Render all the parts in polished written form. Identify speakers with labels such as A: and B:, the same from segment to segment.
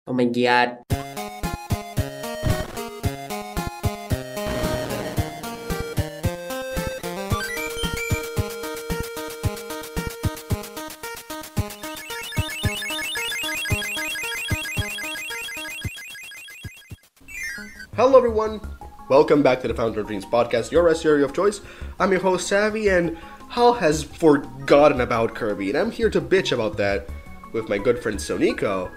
A: Oh my god.
B: Hello everyone, welcome back to the Founder of Dreams podcast, your SRE of choice. I'm your host Savi, and Hal has forgotten about Kirby, and I'm here to bitch about that with my good friend Sonico.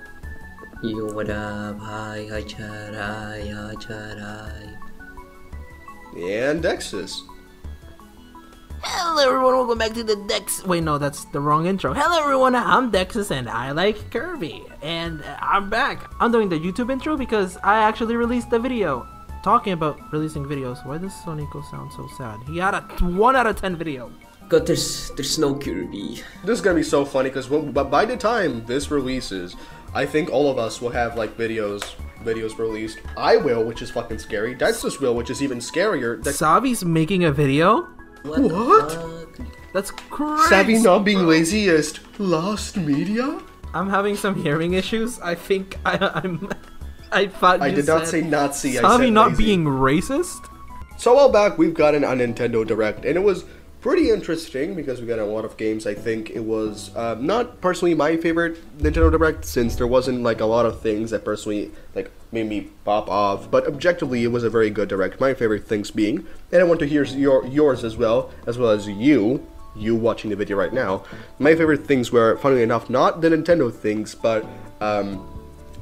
A: Yo, what up? Hi, chat, hi, chat, hi.
B: And DExus.
C: Hello everyone, welcome back to the Dex. Wait, no, that's the wrong intro. Hello everyone, I'm DExus and I like Kirby. And I'm back. I'm doing the YouTube intro because I actually released the video. Talking about releasing videos, why does Sonico sound so sad? He had a 1 out of 10 video.
A: God, there's no Kirby.
B: This is gonna be so funny because by the time this releases, I think all of us will have like videos released. I will, which is fucking scary. DExus will, which is even scarier.
C: Savi's making a video?
B: What?
C: That's crazy.
B: Savi not being lazy is lost media?
C: I'm having some hearing issues. I think I thought
B: I
C: you
B: did not
C: said
B: say Nazi, I
C: Savi
B: said
C: not
B: lazy.
C: being racist?
B: So a while back, we've gotten a Nintendo Direct, and it was pretty interesting because we got a lot of games. I think it was not personally my favorite Nintendo Direct, since there wasn't like a lot of things that personally like made me pop off. But objectively, it was a very good Direct. My favorite things being, and I want to hear yours as well as you watching the video right now. My favorite things were, funnily enough, not the Nintendo things, but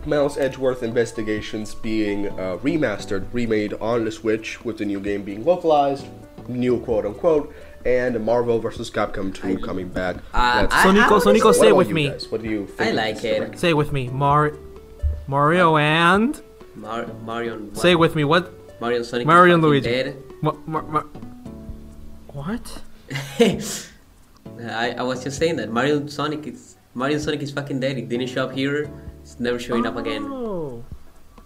B: Miles Edgeworth Investigations being remastered, remade on the Switch, with the new game being localized, new quote-unquote, and Marvel vs. Capcom 2 coming back.
C: Sonico, say it with me.
B: What do you think?
A: I like it.
C: Say it with me. Mario and...
A: Mario and what?
C: Say it with me. What?
A: Mario and Sonic
C: Mario
A: is
C: and
A: fucking
C: Luigi.
A: dead.
C: What?
A: I was just saying that Mario and Sonic is fucking dead. It didn't show up here. It's never showing up again.
C: Oh,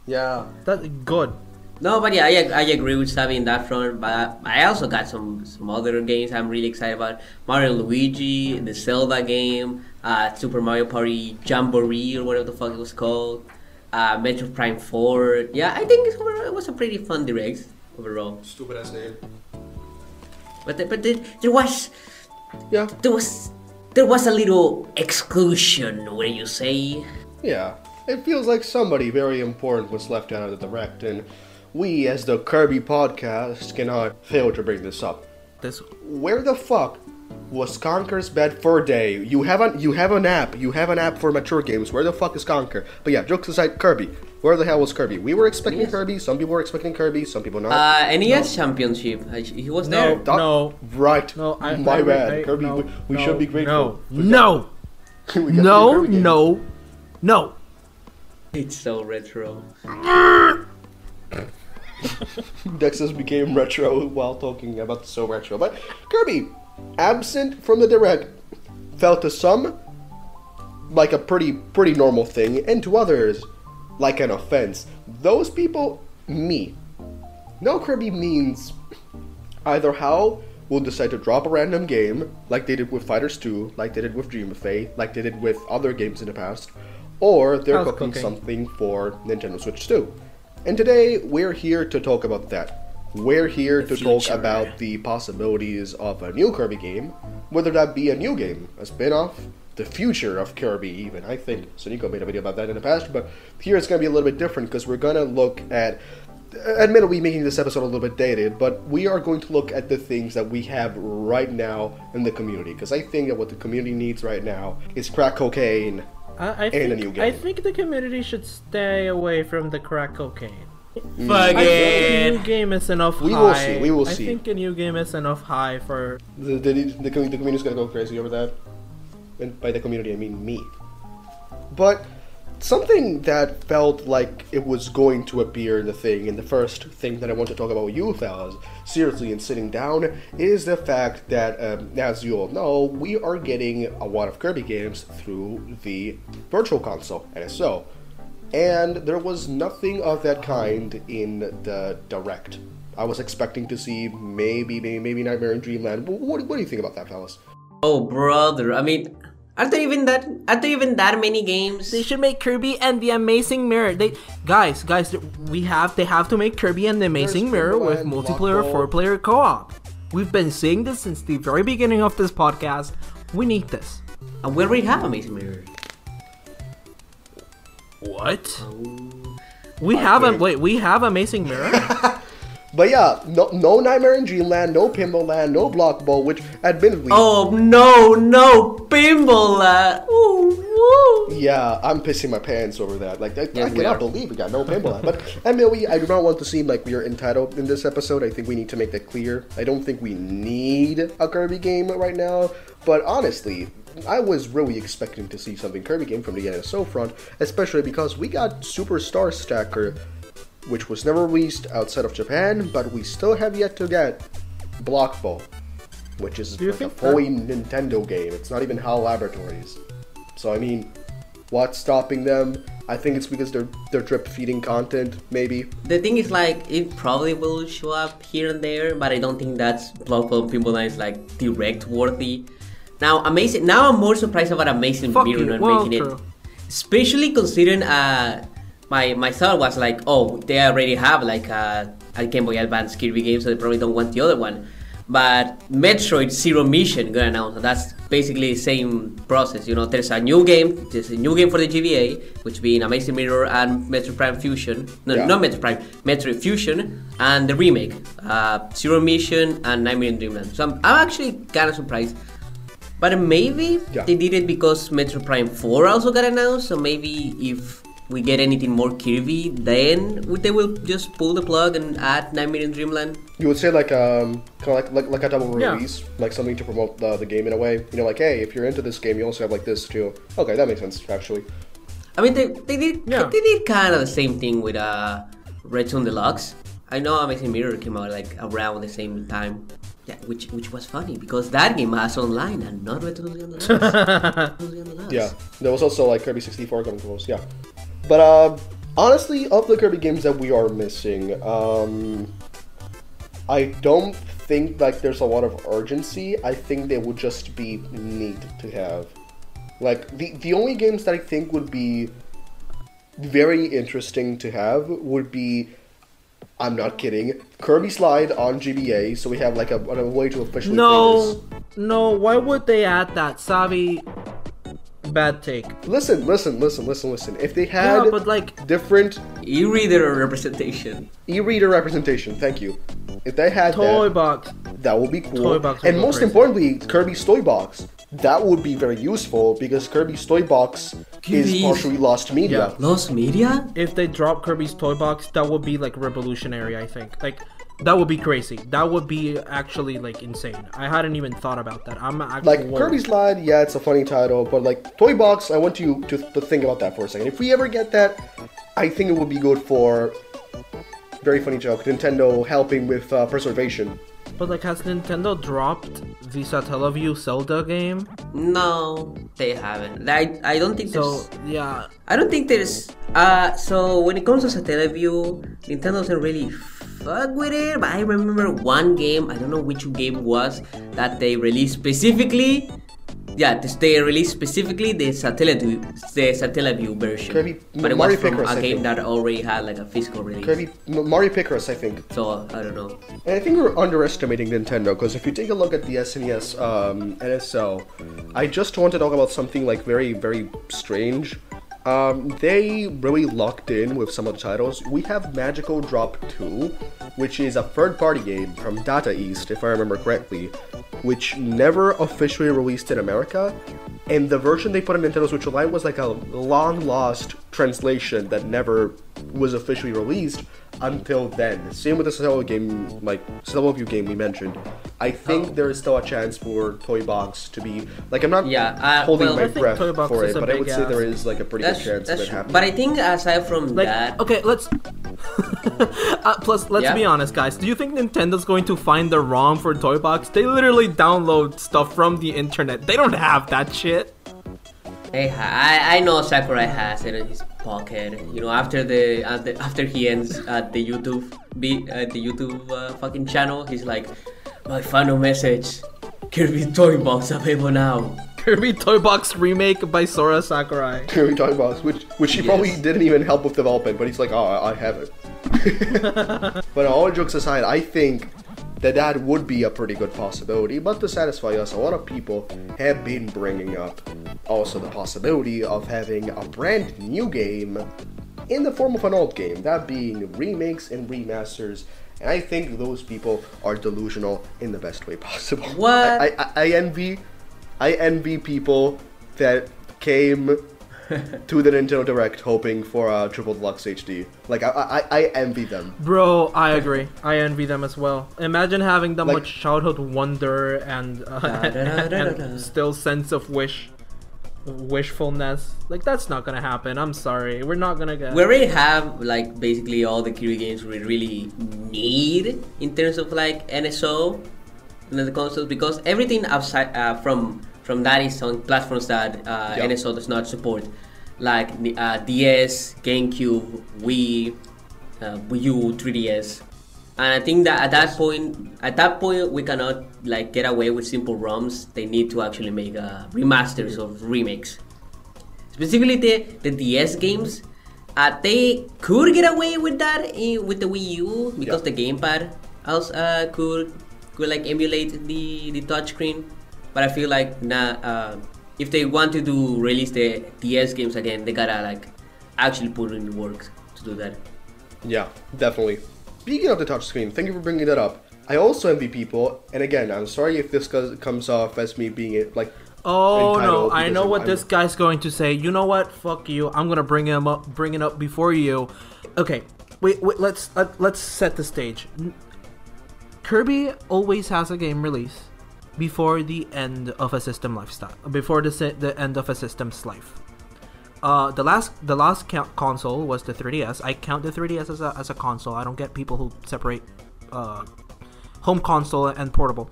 B: Yeah.
C: that's good.
A: No, but yeah, I agree with Savi in that front. But I also got some other games I'm really excited about. Mario and Luigi, the Zelda game, Super Mario Party Jamboree or whatever the fuck it was called, Metro Prime 4. Yeah, I think it was a pretty fun Direct overall.
B: Stupid ass name.
A: But there was
B: Yeah.
A: there was a little exclusion where you say.
B: Yeah. It feels like somebody very important was left out of the Direct, and we, as the Kirby podcast, cannot fail to bring this up. Where the fuck was Conker's Bad Fur Day? You have an app for mature games. Where the fuck is Conker? But yeah, jokes aside, Kirby. Where the hell was Kirby? We were expecting
A: Yes.
B: Kirby. Some people were expecting Kirby. Some people not.
A: NES Championship. He was there.
C: No.
B: Right.
C: No,
B: My bad. Kirby.
C: no,
B: we should be grateful.
C: No.
B: We got
C: No.
B: the Kirby game.
C: No.
A: It's so retro.
B: DExus became retro while talking about the so retro. But Kirby, absent from the Direct, felt to some like a pretty normal thing, and to others like an offense. Those people, me. No Kirby means either Hal will decide to drop a random game, like they did with Fighters 2, like they did with Dream Buffet, like they did with other games in the past, or they're
C: How's
B: cooking
C: cooking?
B: something for Nintendo Switch 2. And today, we're here to talk about that. We're here to talk
A: future.
B: about the possibilities of a new Kirby game, whether that be a new game, a spin-off, the future of Kirby even. I think Sonico made a video about that in the past, but here it's going to be a little bit different because we're going to look at, admittedly making this episode a little bit dated, but we are going to look at the things that we have right now in the community, because I think that what the community needs right now is crack cocaine.
C: I
B: And a new game.
C: think the community should stay away from the crack cocaine.
B: Mm.
C: I think a new game is enough
B: We
C: high.
B: will see, we will see.
C: I think a new game is enough high for...
B: The community's gonna go crazy over that. And by the community, I mean me. But something that felt like it was going to appear in the thing, and the first thing that I want to talk about with you fellas, seriously and sitting down, is the fact that, as you all know, we are getting a lot of Kirby games through the Virtual Console, NSO. And there was nothing of that kind in the Direct. I was expecting to see maybe Nightmare in Dreamland. What do you think about that, fellas?
A: Oh, brother. I mean, Are there even that many games?
C: They should make Kirby and the Amazing Mirror. They have to make Kirby and the Amazing Mirror with multiplayer 4-player co-op. We've been saying this since the very beginning of this podcast. We need this.
A: And we already have Amazing Mirror.
C: What? We have Amazing Mirror?
B: But yeah, no Nightmare in Dreamland, no Pinball Land, no Block Ball, which admittedly...
A: Oh, no Pinball Land! Ooh.
B: Yeah, I'm pissing my pants over that. Like, I cannot believe we got no Pinball Land. But admittedly, I do not want to seem like we are entitled in this episode. I think we need to make that clear. I don't think we need a Kirby game right now. But honestly, I was really expecting to see something Kirby game from the NSO front, especially because we got Superstar Stacker, which was never released outside of Japan, but we still have yet to get Block Ball, which is like a fully Nintendo game. It's not even HAL Laboratories. So I mean, what's stopping them? I think it's because they're drip feeding content, maybe.
A: The thing is, like, it probably will show up here and there, but I don't think that's Block Ball and Pinball Land is like direct worthy. Now I'm more surprised about Amazing Mirror not making it, especially considering my thought was like, oh, they already have like a Game Boy Advance Kirby game, so they probably don't want the other one. But Metroid Zero Mission got announced. That's basically the same process. You know, there's a new game. There's a new game for the GBA, which being Amazing Mirror and Metroid Prime Fusion. Not Metroid Prime, Metroid Fusion, and the remake, Zero Mission and Nightmare in Dreamland. So I'm actually kind of surprised. But maybe they did it because Metroid Prime 4 also got announced. So maybe if we get anything more Kirby, then they will just pull the plug and add Nightmare in Dreamland.
B: You would say like kind of like a double release, like something to promote the game in a way. You know, like, hey, if you're into this game, you also have like this too. Okay, that makes sense actually.
A: I mean, they did kind of the same thing with Return Deluxe. I know Amazing Mirror came out like around the same time. Yeah, which was funny because that game has online and not Return Deluxe.
B: Yeah, there was also like Kirby 64 coming close. Yeah. But honestly, of the Kirby games that we are missing, I don't think like there's a lot of urgency. I think they would just be neat to have. Like the only games that I think would be very interesting to have would be, I'm not kidding, Kirby Slide on GBA. So we have like a way to officially.
C: No. Why would they add that, Savi? Bad take.
B: Listen. If they had
C: but like
B: different
A: e-reader representation.
B: Thank you. If they had
C: Toy Box,
B: that would be cool. And most importantly, Kirby's Toy Box. That would be very useful because Kirby's Toy Box is partially lost media.
C: Yeah.
A: Lost media?
C: If they drop Kirby's Toy Box, that would be like revolutionary, I think. Like, that would be crazy. That would be actually like insane. I hadn't even thought about that. I'm actually
B: like Kirby Slide, yeah, it's a funny title, but like Toy Box, I want you to think about that for a second. If we ever get that, I think it would be good for, very funny joke, Nintendo helping with preservation.
C: But like, has Nintendo dropped the Satellaview Zelda game?
A: No, they haven't. I don't think there's...
C: So, yeah.
A: I don't think there's... So, when it comes to Satellaview, Nintendo doesn't really fuck with it, but I remember one game, I don't know which game was, that they released specifically... Yeah, they released specifically the Satellaview version.
B: Kirby,
A: but it was from a game that already had like a physical release.
B: Kirby, Mario Picross, I think.
A: So, I don't know.
B: And I think we're underestimating Nintendo, because if you take a look at the SNES NSO, I just want to talk about something like very, very strange. They really locked in with some of the titles. We have Magical Drop 2, which is a third-party game from Data East, if I remember correctly, which never officially released in America, and the version they put on Nintendo Switch Online was like a long-lost translation that never was officially released until then. Same with the Satellaview game we mentioned. I think there is still a chance for Toy Box to be, like, I'm not holding my breath for it, but I would say there is like a pretty good chance of it happening.
A: But I think aside from that...
C: Okay, let's... Plus, let's be honest, guys. Do you think Nintendo's going to find the ROM for Toy Box? They literally download stuff from the internet. They don't have that shit.
A: I know Sakurai has it in his pocket. You know, after he ends at the YouTube fucking channel, he's like, my final message: Kirby Toy Box available now.
C: Kirby Toy Box remake by Sora Sakurai.
B: Kirby Toy Box, which he probably didn't even help with development, but he's like, oh, I have it. But all jokes aside, I think that would be a pretty good possibility. But to satisfy us, a lot of people have been bringing up also the possibility of having a brand new game in the form of an old game, that being remakes and remasters. And I think those people are delusional in the best way possible.
A: What?
B: I envy people that came to the Nintendo Direct hoping for a Triple Deluxe HD. Like, I envy them.
C: Bro, I agree. I envy them as well. Imagine having that much childhood wonder and still sense of wishfulness. Like, that's not gonna happen. I'm sorry. We're not gonna get...
A: We already have, like, basically all the Kirby games we really need in terms of, like, NSO in the consoles, because everything outside from that is on platforms that NSO does not support, like DS, GameCube, Wii, Wii U, 3DS. And I think that at that point we cannot like get away with simple ROMs. They need to actually make remasters of remakes. Specifically the DS games, they could get away with that with the Wii U because the gamepad also could like emulate the touchscreen. But I feel like if they want to release the DS games again, they gotta like actually put in the work to do that. Yeah,
B: definitely. Speaking of the touchscreen, thank you for bringing that up. I also envy people, and again, I'm sorry if this comes off as me being like.
C: Oh no! I know what this guy's going to say. You know what? Fuck you! I'm gonna bring it up before you. Okay, wait. Let's set the stage. Kirby always has a game release before the end of a system lifestyle. Before the end of a system's life. The last console was the 3DS. I count the 3DS as a console. I don't get people who separate home console and portable.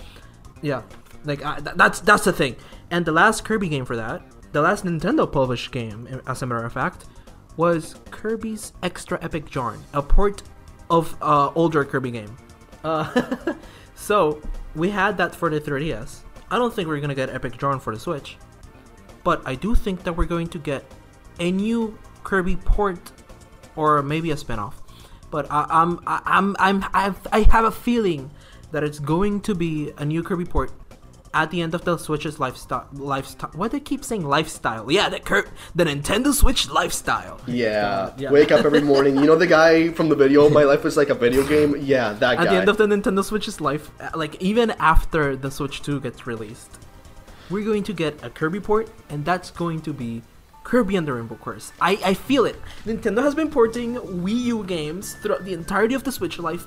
C: Yeah, like that's the thing. And the last Kirby game for that, the last Nintendo published game, as a matter of fact, was Kirby's Extra Epic Yarn, a port of older Kirby game. So we had that for the 3DS. I don't think we're gonna get Epic Yarn for the Switch, but I do think that we're going to get a new Kirby port, or maybe a spin-off. But I have a feeling that it's going to be a new Kirby port at the end of the Switch's lifestyle. Why do they keep saying lifestyle? Yeah, the Nintendo Switch lifestyle.
B: Yeah. Wake up every morning. You know the guy from the video, My Life is Like a Video Game? Yeah, that guy.
C: At the end of the Nintendo Switch's life, like even after the Switch 2 gets released, we're going to get a Kirby port, and that's going to be Kirby and the Rainbow Curse. I feel it. Nintendo has been porting Wii U games throughout the entirety of the Switch life.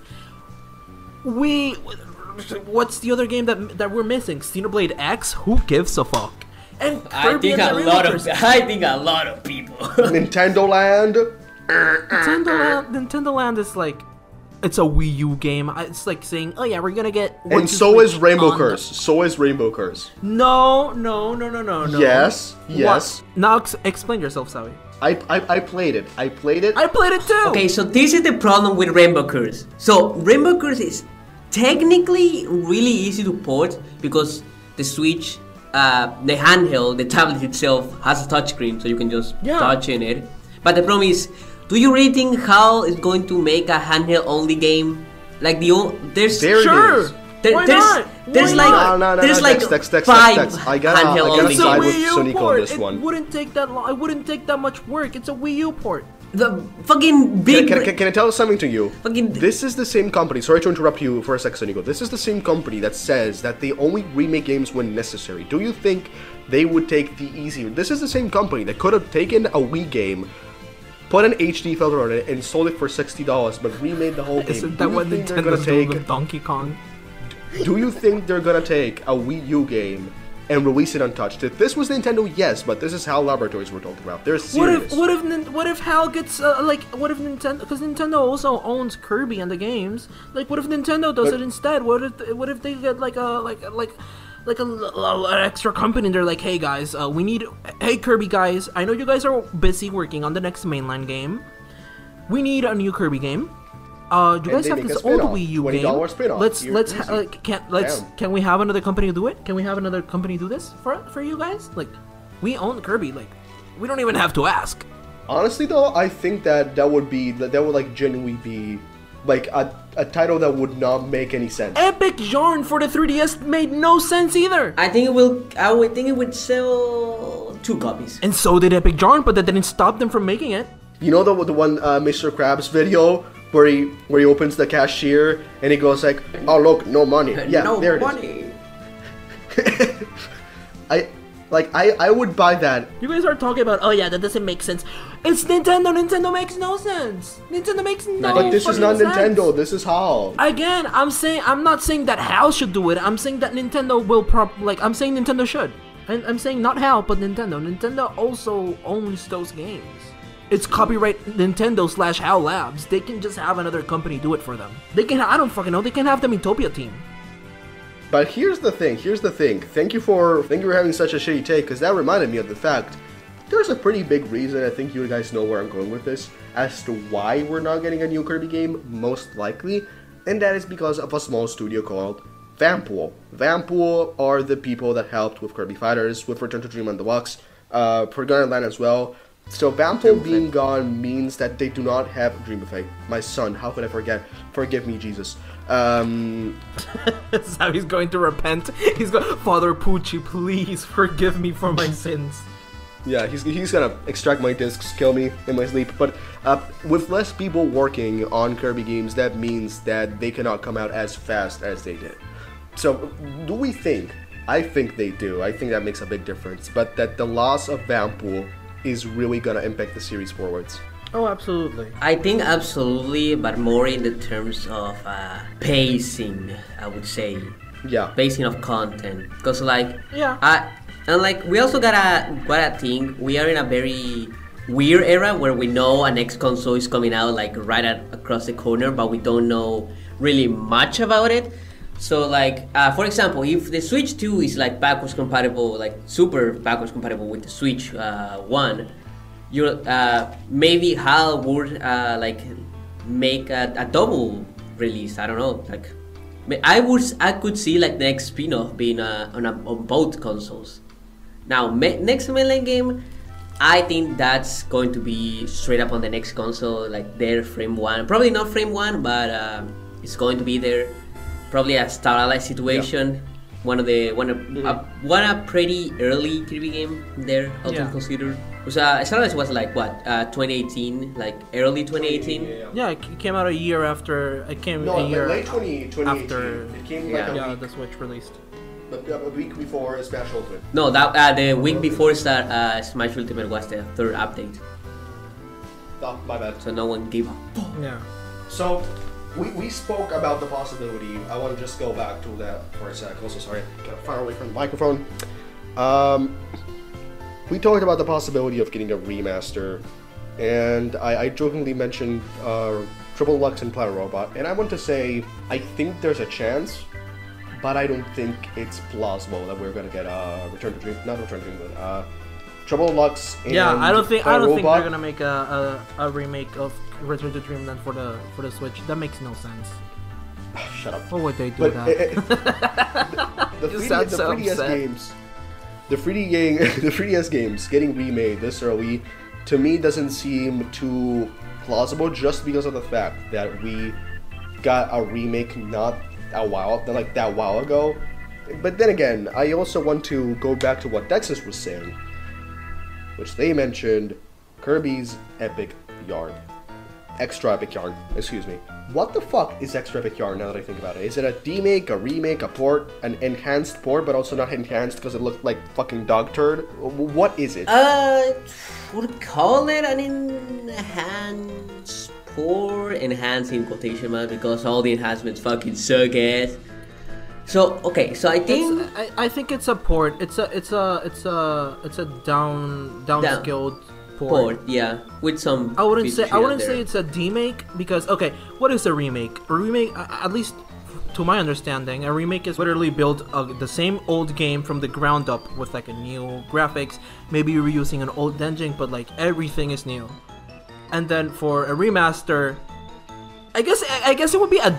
C: What's the other game that we're missing? Xenoblade X? Who gives a fuck? And Kirby and the Rainbow Curse.
A: I think a lot of people.
B: Nintendo Land.
C: Nintendo Land is like, it's a Wii U game. It's like saying, oh yeah, we're gonna get.
B: And so is Rainbow Curse. So is Rainbow Curse.
C: No.
B: Yes.
C: What? Now explain yourself, Savi.
B: I played it. I played it
C: too.
A: Okay, so this is the problem with Rainbow Curse. So Rainbow Curse is technically really easy to port because the Switch, the handheld, the tablet itself has a touchscreen, so you can just touch in it. But the problem is, do you really think HAL is going to make a handheld only game? Like there's
C: sure.
A: There's like five handheld only
B: side with Sonico on this one.
C: It wouldn't take that long. It wouldn't take that much work. It's a Wii U port.
A: The fucking big.
B: Can I tell something to you? This is the same company. Sorry to interrupt you for a sec, Sonico. This is the same company that says that they only remake games when necessary. Do you think they would take the easy? This is the same company that could have taken a Wii game, put an HD filter on it, and sold it for $60, but remade the whole game.
C: Isn't that what Nintendo's doing with Donkey Kong?
B: Do you think they're gonna take a Wii U game and release it untouched? If this was Nintendo, yes, but this is HAL Laboratories we're talking about. They're serious.
C: What if HAL gets what if Nintendo? Because Nintendo also owns Kirby and the games. Like, what if Nintendo does it instead? What if they get like an extra company and they're like, hey guys, hey Kirby guys, I know you guys are busy working on the next mainline game. We need a new Kirby game. You guys
B: they
C: have
B: make
C: this
B: a spin-off,
C: old Wii U game.
B: $20 spin-off.
C: Can we have another company do it? Can we have another company do this for you guys? Like, we own Kirby. Like, we don't even have to ask.
B: Honestly, though, I think that would like genuinely be like a title that would not make any sense.
C: Epic Yarn for the 3DS made no sense either.
A: I would think it would sell 2 copies.
C: And so did Epic Yarn, but that didn't stop them from making it.
B: You know the one Mr. Krabs video where he opens the cashier and he goes like, "Oh look, no money." Yeah,
A: no
B: there it
A: money.
B: is. I would buy that.
C: You guys are talking about, oh yeah, that doesn't make sense. It's Nintendo. Nintendo makes no sense. Nintendo makes no
B: But this is not
C: fucking sense.
B: Nintendo. This is HAL.
C: Again, I'm not saying that HAL should do it. I'm saying that Nintendo will I'm saying Nintendo should. I'm saying not HAL, but Nintendo. Nintendo also owns those games. It's copyright Nintendo / HAL Labs. They can just have another company do it for them. They can. I don't fucking know. They can have the Miitopia team.
B: But here's the thing. Thank you for having such a shitty take, because that reminded me of the fact there's a pretty big reason. I think you guys know where I'm going with this as to why we're not getting a new Kirby game, most likely, and that is because of a small studio called Vanpool. Vanpool are the people that helped with Kirby Fighters, with Return to Dreamland Deluxe, Forgotten Land as well. So Vanpool being gone means that they do not have Dream Buffet. My son, how could I forget? Forgive me, Jesus.
C: Savi's going to repent. He's going, Father Pucci, please forgive me for my sins.
B: Yeah, he's gonna extract my discs, kill me in my sleep. But with less people working on Kirby games, that means that they cannot come out as fast as they did. So, do we think? I think they do. I think that makes a big difference. But that the loss of Vanpool is really gonna impact the series forwards.
C: Oh, absolutely.
A: I think absolutely, but more in the terms of pacing, I would say.
B: Yeah.
A: Pacing of content. Because, like,
C: yeah.
A: And, like, we also gotta think, we are in a very weird era where we know a next console is coming out, like, across the corner, but we don't know really much about it. So, like, for example, if the Switch 2 is, like, backwards compatible, like, super backwards compatible with the Switch 1, you maybe HAL would like make a double release. I don't know. Like, I could see like the next spin-off being on both consoles. Now, next Mainline game, I think that's going to be straight up on the next console, like their Frame 1. Probably not Frame 1, but it's going to be there. Probably a Starlight situation. Yeah. One a pretty early Kirby game there, how to consider. Starlight was like what, 2018, like early 2018.
C: Yeah, it came out a year after. It came a year
B: late 2018.
C: After.
B: It came like a week.
C: The Switch released.
B: A week before Smash Ultimate.
A: No, that the week before Smash Ultimate was the 3rd update.
B: Oh, my bad.
A: So no one gave up.
C: Yeah.
B: So. We spoke about the possibility. I want to just go back to that for a sec. Also, sorry, got far away from the microphone. We talked about the possibility of getting a remaster, and I jokingly mentioned Triple Lux and Planet Robot, and I want to say I think there's a chance, but I don't think it's plausible that we're gonna get a Triple Lux. And
C: I don't think
B: Planet
C: they're
B: Robot.
C: gonna make a remake of Return to Dreamland for the Switch. That makes no sense.
B: Shut up.
C: Why would they do
B: But
C: that?
B: the 3DS games, the 3DS games getting remade this early, to me doesn't seem too plausible, just because of the fact that we got a remake not that while ago. But then again, I also want to go back to what DExus was saying, which they mentioned Kirby's Epic Yarn. Extra Epic Yarn, excuse me. What the fuck is Extra Epic Yarn now that I think about it? Is it a demake, a remake, a port, an enhanced port, but also not enhanced because it looked like fucking dog turd? What is it?
A: Would call it an enhanced port, enhanced in quotation marks, because all the enhancements fucking suck ass. So okay, so I think
C: I think it's a port. It's a downscaled port.
A: Yeah, with some.
C: I wouldn't say it's a demake, because okay, what is a remake? A remake, at least to my understanding, a remake is literally built the same old game from the ground up with like a new graphics. Maybe you're reusing an old engine, but like everything is new. And then for a remaster, I guess it would be a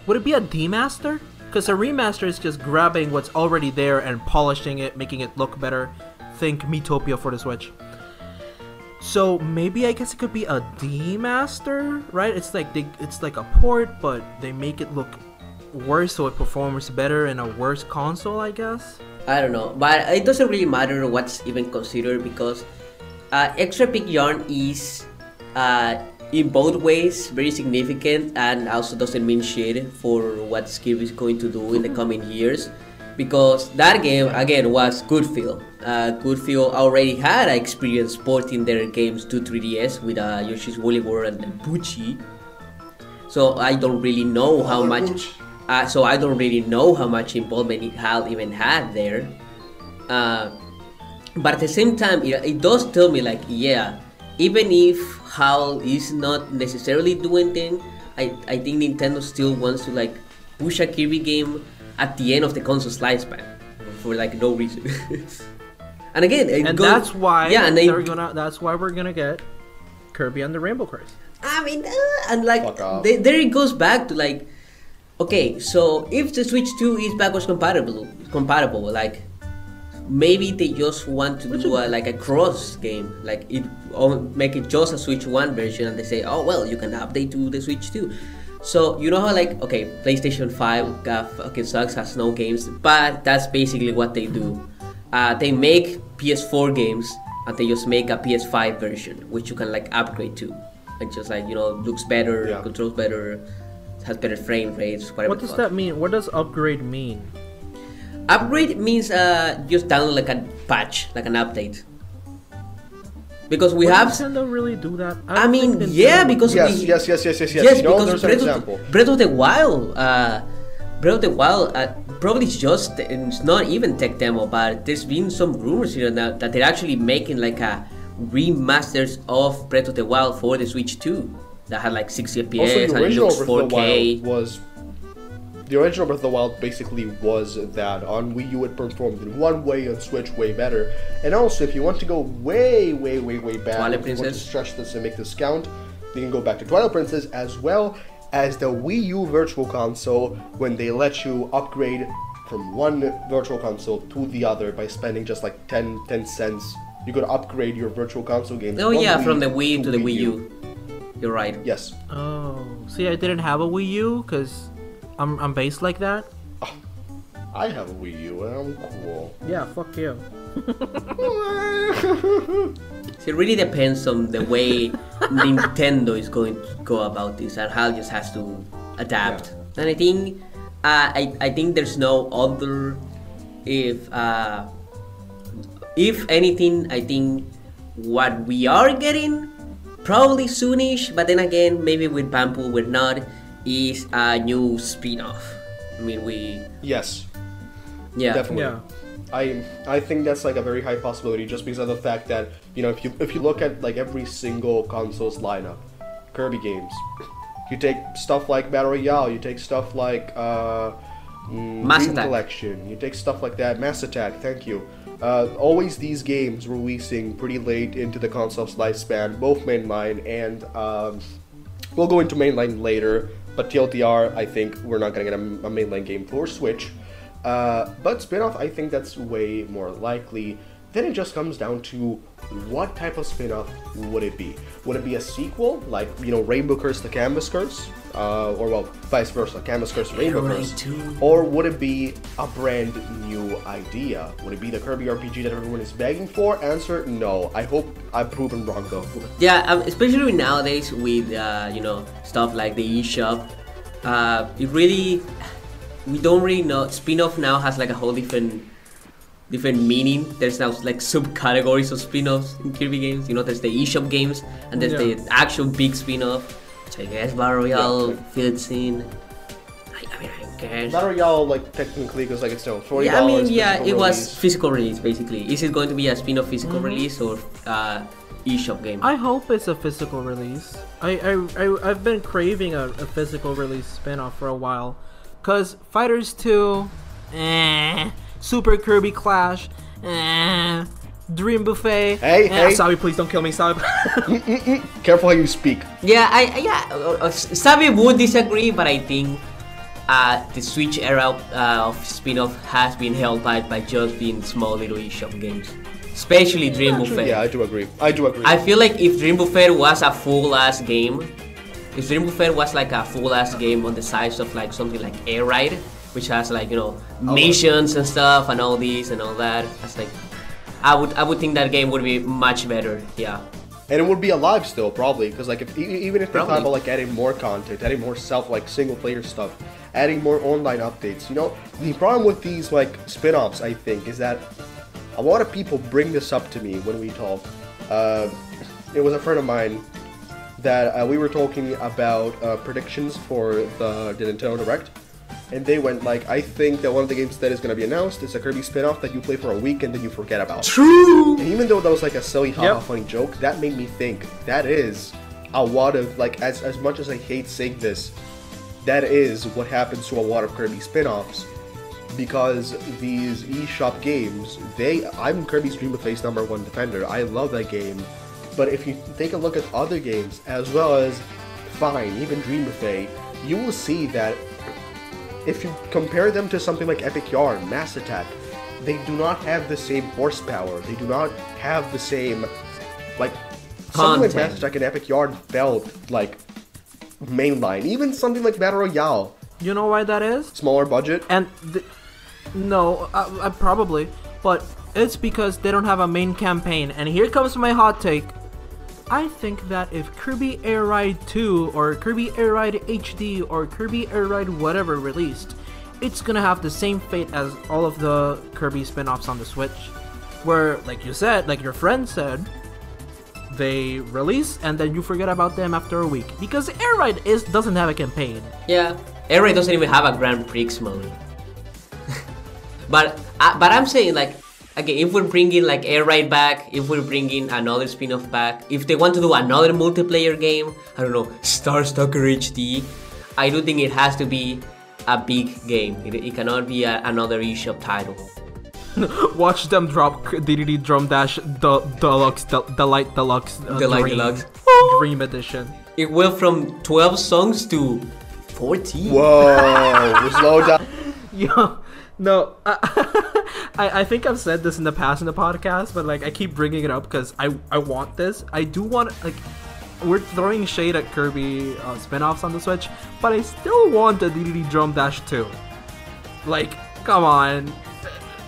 C: would it be a demaster? Because a remaster is just grabbing what's already there and polishing it, making it look better. Think Miitopia for the Switch. So maybe I guess it could be a demaster, right? It's like a port, but they make it look worse so it performs better in a worse console, I guess.
A: I don't know, but it doesn't really matter what's even considered because extra big yarn is in both ways very significant and also doesn't mean shit for what Kirby is going to do in the coming years, because that game again was Goodfield. Goodfield already had experience porting their games to 3DS with Yoshi's Woolly World and Bucci, so I don't really know how much. So I don't really know how much involvement it even had there. But at the same time, it does tell me like, yeah, even if HAL is not necessarily doing things, I think Nintendo still wants to like push a Kirby game at the end of the console's lifespan for like no reason. And again,
C: that's why
A: that's
C: why we're gonna get Kirby and the Rainbow Curse.
A: I mean, and like there it goes back to like, okay, so if the Switch 2 is backwards compatible, like maybe they just want to do like a cross game, like make it just a Switch 1 version, and they say, oh well, you can update to the Switch 2. So you know how like, okay, PlayStation 5 fucking sucks, has no games, but that's basically what they do. They make PS4 games and they just make a PS5 version, which you can like upgrade to, and just like, you know, looks better, controls better, has better frame rates, whatever.
C: What does that mean? What does upgrade mean?
A: Upgrade means just download like a patch, like an update. Because we have
C: Nintendo really do that?
A: I mean, yeah, because
B: yes. You know,
A: because
B: there's an example.
A: Breath of the Wild, probably it's not even tech demo, but there's been some rumors here that they're actually making like a remasters of Breath of the Wild for the Switch 2 that had like 60 FPS and it looks 4K.
B: The original Breath of the Wild basically was that on Wii U it performed in one way, on Switch way better. And also, if you want to go way back, if you want to stretch this and make this count, you can go back to Twilight Princess, as well as the Wii U Virtual Console, when they let you upgrade from one Virtual Console to the other by spending just like 10 cents. You could upgrade your Virtual Console games.
A: Oh yeah, from the Wii to the Wii U. You're right.
B: Yes.
C: Oh, see, I didn't have a Wii U because I'm based like that.
B: Oh, I have a Wii U and I'm cool.
C: Yeah, fuck you.
A: So it really depends on the way Nintendo is going to go about this, and HAL just has to adapt. Yeah. And I think I think there's no other. If anything, I think what we are getting probably soonish, but then again, maybe with Bamboo we're not, is a new spin-off. I mean,
B: Yes.
A: Yeah.
B: Definitely.
C: Yeah.
B: I think that's like a very high possibility, just because of the fact that, you know, if you look at like every single console's lineup, Kirby games, you take stuff like Battle Royale, you take stuff like
A: Mass
B: Dream
A: Attack
B: Collection, you take stuff like that, Mass Attack, thank you. Always these games releasing pretty late into the console's lifespan, both mainline and we'll go into mainline later, but TLDR, I think we're not gonna get a mainline game for Switch. But spin-off, I think that's way more likely. Then it just comes down to what type of spin-off would it be? Would it be a sequel, like, you know, Rainbow Curse to Canvas Curse? Or, well, vice versa, Canvas Curse to Rainbow Curse? Or would it be a brand new idea? Would it be the Kirby RPG that everyone is begging for? Answer, no. I hope I've proven wrong, though.
A: Yeah, especially nowadays with, you know, stuff like the eShop. It really... We don't really know. Spin-off now has like a whole different meaning. There's now like subcategories of spin-offs in Kirby games. You know, there's the eShop games, and there's the actual big spin-off, which I guess Battle Royale fits in. I mean, I guess.
B: Battle Royale, like, technically, because like it's still $40.
A: Yeah, I mean, yeah, it was physical release basically. Is it going to be a spin-off physical release or eShop game?
C: I hope it's a physical release. I've been craving a physical release spin-off for a while. Cause Fighters 2, Super Kirby Clash, Dream Buffet.
B: Hey,
C: Savi, please don't kill me, Savi.
B: Careful how you speak.
A: Yeah, Savi would disagree, but I think the Switch era of spin-off has been held back by just being small little eShop games, especially Dream Buffet.
B: Yeah, I do agree.
A: I feel like if Dream Buffet was a full-ass game, if Dream Buffet was like a full-ass game on the size of like something like Air Ride, which has like, you know, missions and stuff and all this and all that, that's like, I would think that game would be much better. Yeah.
B: And it would be alive still, probably, because like even if they
A: Probably.
B: thought about like adding more content, adding more single player stuff, adding more online updates, you know, the problem with these like spin-offs, I think, is that a lot of people bring this up to me when we talk. It was a friend of mine that we were talking about predictions for the Nintendo Direct, and they went like, I think that one of the games that is going to be announced is a Kirby spin-off that you play for a week and then you forget about.
A: True.
B: And even though that was like a silly, funny joke, that made me think that is a lot of like, as much as I hate saying this, that is what happens to a lot of Kirby spin-offs, because these eShop games, I'm Kirby's Dream Buffet's #1 defender. I love that game. But if you take a look at other games, as well as, fine, even Dream Buffet, you will see that if you compare them to something like Epic Yarn, Mass Attack, they do not have the same horsepower. They do not have the same, like, something like Mass Attack and Epic Yarn felt like Mainline. Even something like Battle Royale.
C: You know why that is?
B: Smaller budget?
C: And no, I probably, but it's because they don't have a main campaign. And here comes my hot take. I think that if Kirby Air Ride 2 or Kirby Air Ride HD or Kirby Air Ride whatever released, it's gonna have the same fate as all of the Kirby spin-offs on the Switch, where, like you said, like your friend said, they release and then you forget about them after a week, because Air Ride doesn't have a campaign.
A: Yeah, Air Ride doesn't even have a Grand Prix mode. but I'm saying, like, again, if we're bringing like Air Ride back, if we're bringing another spin-off back, if they want to do another multiplayer game, I don't know, Star Stalker HD, I do think it has to be a big game. It cannot be another eShop title.
C: Watch them drop DDD Drum Dash Deluxe, Delight Deluxe, Dream Edition.
A: It went from 12 songs to 14.
B: Whoa, slow down.
C: Yo, no, I think I've said this in the past in the podcast, but like I keep bringing it up because I want this. I do want, like, we're throwing shade at Kirby spin-offs on the Switch, but I still want the DDD Drum Dash 2. Like, come on.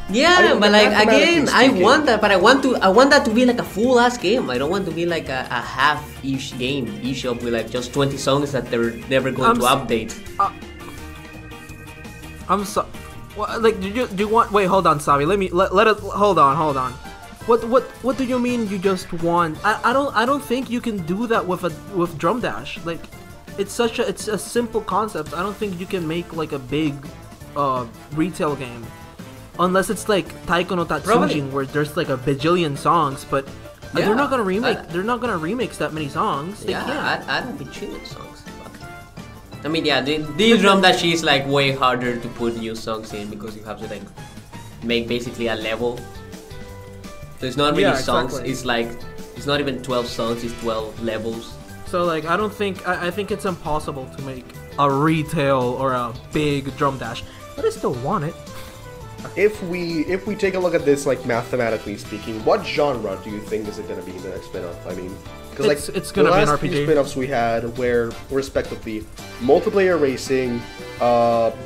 A: Yeah, but like again, I want that, but I want that to be like a full ass game. I don't want to be like a half-ish game, eShop with like just 20 songs that they're never going to update.
C: I'm so. Like, do you want? Wait, hold on, Savi. Let it. Hold on. What do you mean you just want? I don't think you can do that with Drum Dash. Like, it's a simple concept. I don't think you can make like a big retail game, unless it's like Taiko no Tatsujin, where there's like a bajillion songs. But they're not gonna remake. They're not gonna remix that many songs. They can't.
A: I don't bajillion songs. I mean, yeah, the Drum Dash is like way harder to put new songs in because you have to like make basically a level. So it's not really songs. Exactly. It's like it's not even 12 songs. It's 12 levels.
C: So like I think it's impossible to make a retail or a big Drum Dash, but I still want it.
B: If we take a look at this, like mathematically speaking, what genre do you think is it going to be in the next spin-off? I mean, because like
C: it's going to be an RPG.
B: The last few spin-offs we had were respectively multiplayer racing,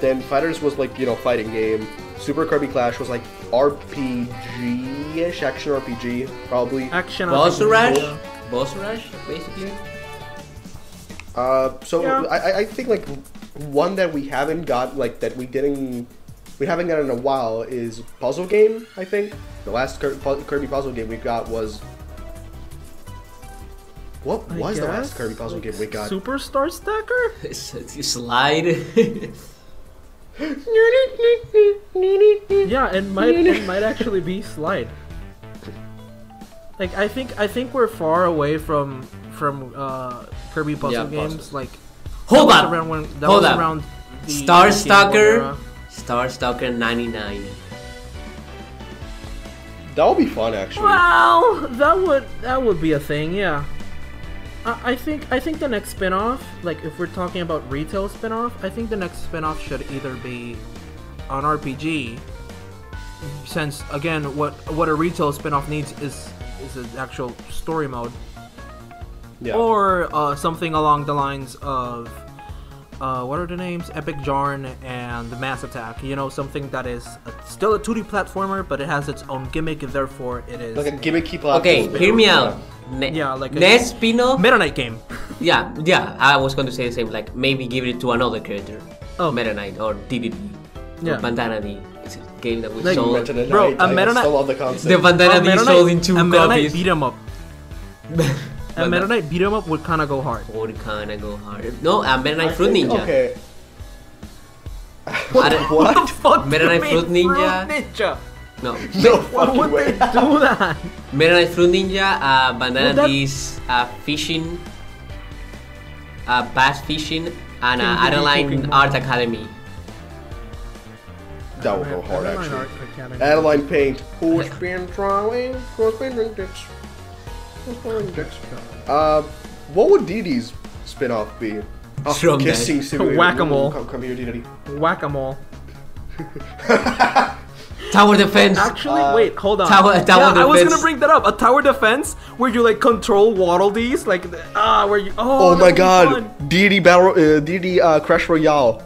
B: then Fighters was like, you know, fighting game, Super Kirby Clash was like RPG-ish, action RPG, probably.
C: Action
A: Boss
C: RPG.
A: Boss Rush, basically.
B: So yeah. I think like one that we haven't got, like that we haven't gotten in a while is puzzle game. I think the last Kirby puzzle game we got was the last Kirby puzzle game we got?
C: Superstar Stacker?
A: You slide.
C: Yeah, it might actually be slide. Like I think we're far away from Kirby puzzle games.
A: Possibly.
C: Like
A: hold on.
C: Around the
A: Star Stalker. Star Stalker 99.
B: That would be fun, actually.
C: Well, that would be a thing, yeah. I think the next spin-off, like if we're talking about retail spin-off, I think the next spin-off should either be an RPG, since again what a retail spin-off needs is an actual story mode.
B: Yeah.
C: Or something along the lines of what are the names? Epic Jarn and the Mass Attack. You know, something that is still a 2D platformer, but it has its own gimmick, and therefore it is
B: Like a gimmicky platform.
A: Okay, hear me out.
C: yeah, like a
A: Next spin-off.
C: Meta Knight game.
A: Yeah, I was going to say the same. Like maybe give it to another character.
C: Oh.
A: Meta Knight or DDD.
C: Yeah.
A: Or Bandana D. It's a game that we
C: Like,
A: sold.
C: Bro, a Meta Knight-
B: I still love the concept.
A: The Bandana D sold in 2
C: a Meta Knight
A: copies.
C: beat 'em up. A Meta Knight beat 'em up would kind of go hard.
A: Would kinda go hard. No, Meta Knight Fruit Ninja.
B: Okay.
A: I don't-
C: What the fuck?
A: Meta
C: do you
A: Knight
C: mean
A: Fruit Ninja?
C: Fruit Ninja?
A: No.
B: No
C: Why
B: fucking
C: would
B: way.
C: they do that?
A: Meta Knight Fruit Ninja, Bandana
C: Well, that-
A: D's fishing, bass fishing, and
C: Kirby,
A: Adeline
C: Kirby.
A: Art Academy.
B: That would go hard,
C: Mainline
B: actually.
C: Art Academy.
B: Adeline Paint. Who's been trying? Who's been doing this? Who's been doing this? What would DD's spin-off be?
A: From
B: Kissing
A: that.
B: Simulator.
C: Whack-a-mole.
B: Come here, DD.
C: Whack-a-mole.
A: Tower Defense.
C: Actually, wait, hold on.
A: Tower
C: yeah, I was
A: defense.
C: gonna bring that up. A tower defense where you like control Waddle Dees, like where you.
B: Oh
C: that
B: my
C: would be
B: god.
C: fun.
B: DD Battle. DD Crash Royale.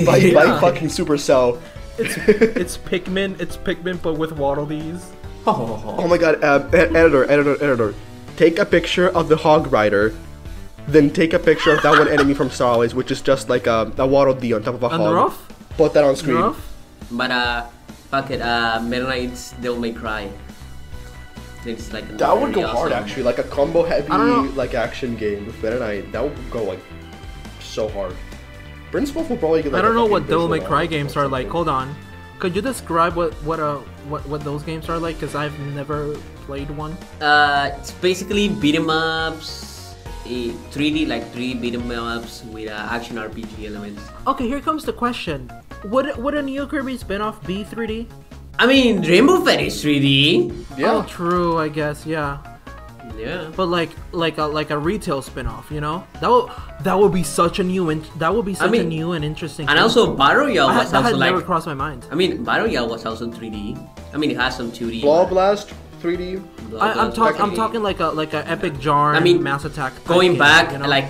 B: by
C: Yeah.
B: fucking Supercell.
C: It's Pikmin. It's Pikmin, but with Waddle Dees.
B: Oh my god. Editor. Take a picture of the Hog Rider. Then take a picture of that one enemy from Starlight, which is just like a Waddle Dee on top of a
C: On
B: hog.
C: the roof.
B: Put that on screen.
C: Rough?
A: But fuck it, Meta Knight's Devil May Cry. It's like
B: That would go
A: really
B: hard,
A: awesome.
B: actually. Like a combo heavy
C: I don't know.
B: like action game with Meta Knight. That would go like so hard. Prince Wolf will probably get like
C: I don't
B: a
C: know
B: fucking
C: what Devil May
B: visual
C: Cry
B: novel or
C: games are like.
B: something.
C: Hold on. Could you describe what those games are like? Because I've never played one.
A: It's basically beat 'em ups, 3D like 3D beat 'em ups with action RPG elements.
C: Okay, here comes the question. Would a Neo Kirby spin-off be 3D?
A: I mean, Rainbow Fett is 3D.
B: Yeah.
C: Oh, true. I guess. Yeah.
A: Yeah.
C: But like a retail spin-off, you know? That would be such a new a new and interesting.
A: And
C: thing.
A: also Battle Royale was
C: that
A: also
C: had never
A: like.
C: crossed my mind.
A: I mean, Battle Royale was also 3D. I mean, it has some 2D.
B: Ball
A: but-
B: Blast 3D.
A: Blah,
C: I'm
A: blah,
C: talking. I'm talking like a Epic Jarn.
A: I mean,
C: Mass Attack. type
A: Going
C: game,
A: back,
C: you know?
A: like.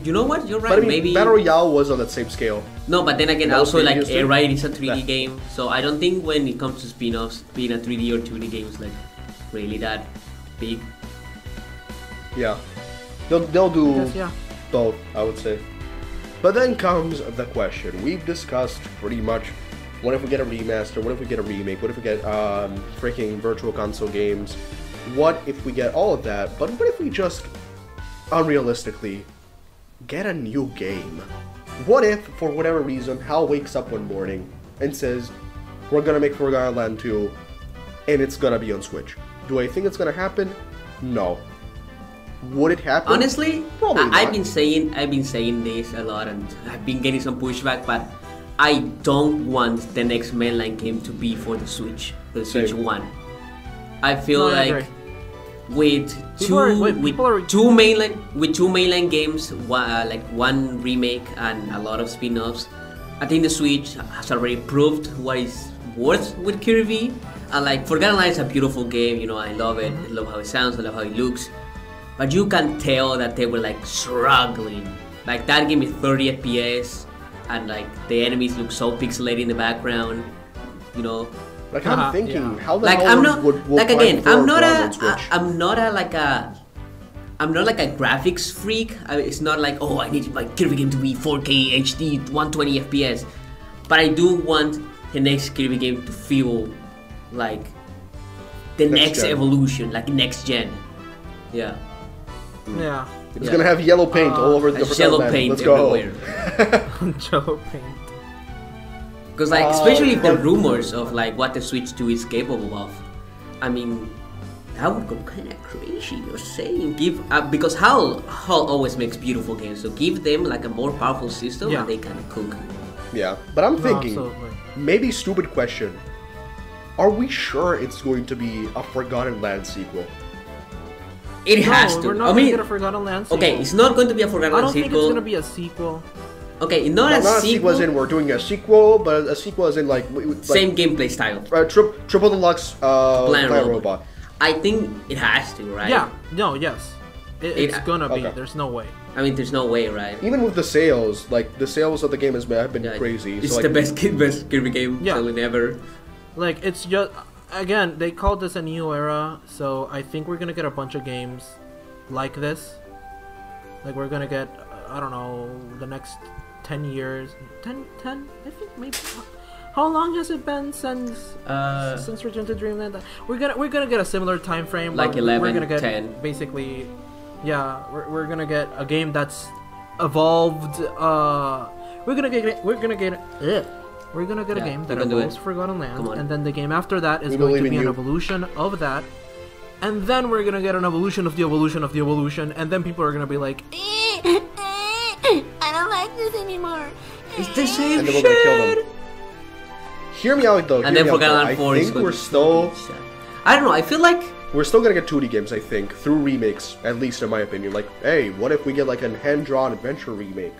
A: You know what? You're right.
B: But I mean,
A: Maybe.
B: Battle Royale was on that same scale.
A: No, but then again,
B: That was
A: also like
B: 3D,
A: Air Ride is a 3D
B: Yeah.
A: game, so I don't think when it comes to spin-offs, being a 3D or 2D game is like really that big.
B: Yeah. They'll do
C: Yes, yeah.
B: both, I would say. But then comes the question. We've discussed pretty much what if we get a remaster, what if we get a remake, what if we get freaking virtual console games, what if we get all of that, but what if we just unrealistically get a new game? What if, for whatever reason, Hal wakes up one morning and says, we're gonna make Forgotten Land 2 and it's gonna be on Switch? Do I think it's gonna happen? No. Would it happen?
A: Honestly,
B: Probably
A: I've
B: not.
A: been saying this a lot, and I've been getting some pushback, but I don't want the next mainline game to be for the Switch, the Switch
B: Same.
A: One. I feel
C: No, I
A: like
C: agree.
A: with
C: People are-
A: two mainline games, like one remake and a lot of spin-offs, I think the Switch has already proved what is worth with Kirby. And like Forgotten Land is a beautiful game, you know, I love it. I love how it sounds, I love how it looks. But you can tell that they were like struggling. Like that game is 30 FPS, and like the enemies look so pixelated in the background, you know.
B: Like I'm thinking,
C: yeah.
B: how the
A: Like
B: hell
A: I'm not
B: would
A: like
B: Prime
A: again,
B: 4
A: I'm not
B: run on
A: a
B: Switch?
A: I'm not a like a I'm not like a graphics freak. It's not like, oh, I need my Kirby game to be 4K HD 120 FPS. But I do want the next Kirby game to feel like the
B: Next
A: next
B: gen.
A: evolution, like next gen. Yeah.
C: Yeah.
B: It's
A: Yeah.
B: gonna have yellow paint all over the
A: There's yellow
B: Forgotten Land.
A: paint
B: Let's go.
A: everywhere.
C: Jello paint.
A: Because like, especially if the
B: but-
A: rumors of like what the Switch 2 is capable of, I mean, that would go kind of crazy. You're saying give because HAL always makes beautiful games, so give them like a more powerful system
C: Yeah.
A: and they can cook.
B: Yeah, but I'm
C: No,
B: thinking,
C: absolutely.
B: maybe stupid question. Are we sure it's going to be a Forgotten Land sequel?
A: It has to.
C: We're not gonna get a Forgotten Land sequel.
A: Okay, it's not going to be a Forgotten Land sequel.
C: I don't think it's gonna be a sequel.
A: Okay, not a sequel.
B: As in we're doing a sequel, but a sequel as in like
A: same gameplay style.
B: Triple Deluxe Plan Robot.
A: I think it has to, right?
C: Yeah. No. Yes. It's gonna be. There's no way.
A: I mean, there's no way, right?
B: Even with the sales, like the sales of the game have been crazy.
A: It's
B: so,
A: the best Kirby game selling ever.
C: Like it's just again they called this a new era, so I think we're gonna get a bunch of games like this. Like we're gonna get I don't know the next 10 years, 10 I think maybe. How long has it been since Return to Dreamland? We're gonna get a similar time frame.
A: Like 11,
C: we're gonna get
A: 10.
C: Basically, yeah, we're gonna get a game that's evolved. We're gonna get a game that evolves Forgotten Land, and then the game after that is going to be an evolution of that, and then we're gonna get an evolution of the evolution of the evolution, and then people are gonna be like, I don't like this anymore.
A: It's the same
B: and then
A: shit.
B: We're gonna kill them. Hear me out though.
A: And then Forgotten Land 4
B: is going to
A: I don't know. I feel like
B: we're still gonna get 2D games. I think through remakes, at least in my opinion. Like, hey, what if we get like a hand-drawn adventure remake?